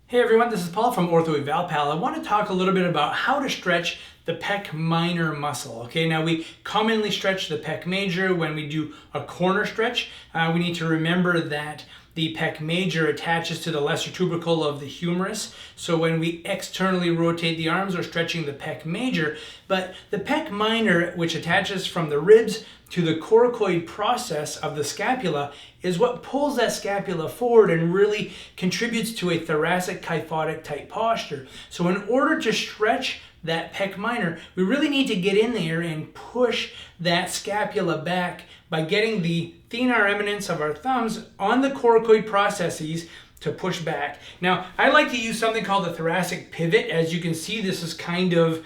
Hey everyone, this is Paul from Ortho Eval. I want to talk a little bit about how to stretch the pec minor muscle. Okay, now we commonly stretch the pec major when we do a corner stretch. We need to remember that the pec major attaches to the lesser tubercle of the humerus. So when we externally rotate the arms, we're stretching the pec major. But the pec minor, which attaches from the ribs to the coracoid process of the scapula, is what pulls that scapula forward and really contributes to a thoracic kyphotic type posture. So in order to stretch that pec minor, we really need to get in there and push that scapula back by getting the thenar eminence of our thumbs on the coracoid processes to push back. Now, I like to use something called the thoracic pivot. As you can see, this is kind of,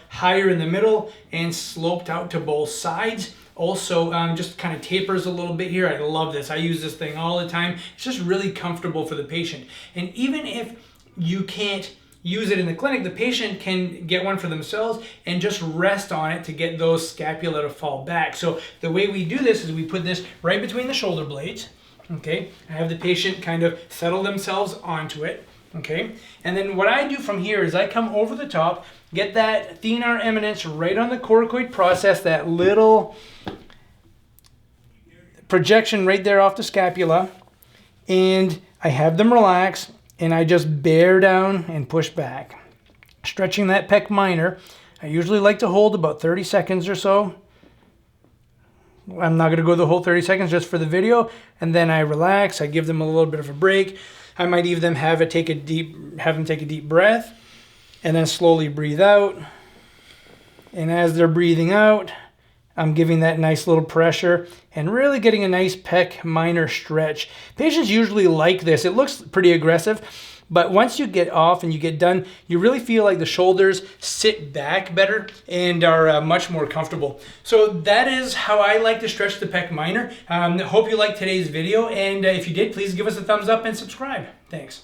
higher in the middle and sloped out to both sides. Also, just kind of tapers a little bit here. I love this. I use this thing all the time. It's just really comfortable for the patient. And even if you can't use it in the clinic, the patient can get one for themselves and just rest on it to get those scapula to fall back. So the way we do this is we put this right between the shoulder blades. Okay, I have the patient kind of settle themselves onto it. Okay, and then what I do from here is I come over the top, get that thenar eminence right on the coracoid process, that little projection right there off the scapula, and I have them relax, and I just bear down and push back, stretching that pec minor. I usually like to hold about 30 seconds or so. I'm not going to go the whole 30 seconds just for the video, and then I relax. I give them a little bit of a break. I might even have them take a deep breath, and then slowly breathe out. And as they're breathing out, I'm giving that nice little pressure and really getting a nice pec minor stretch. Patients usually like this. It looks pretty aggressive, but once you get off and you get done, you really feel like the shoulders sit back better and are much more comfortable. So that is how I like to stretch the pec minor. Hope you liked today's video, and if you did, please give us a thumbs up and subscribe. Thanks.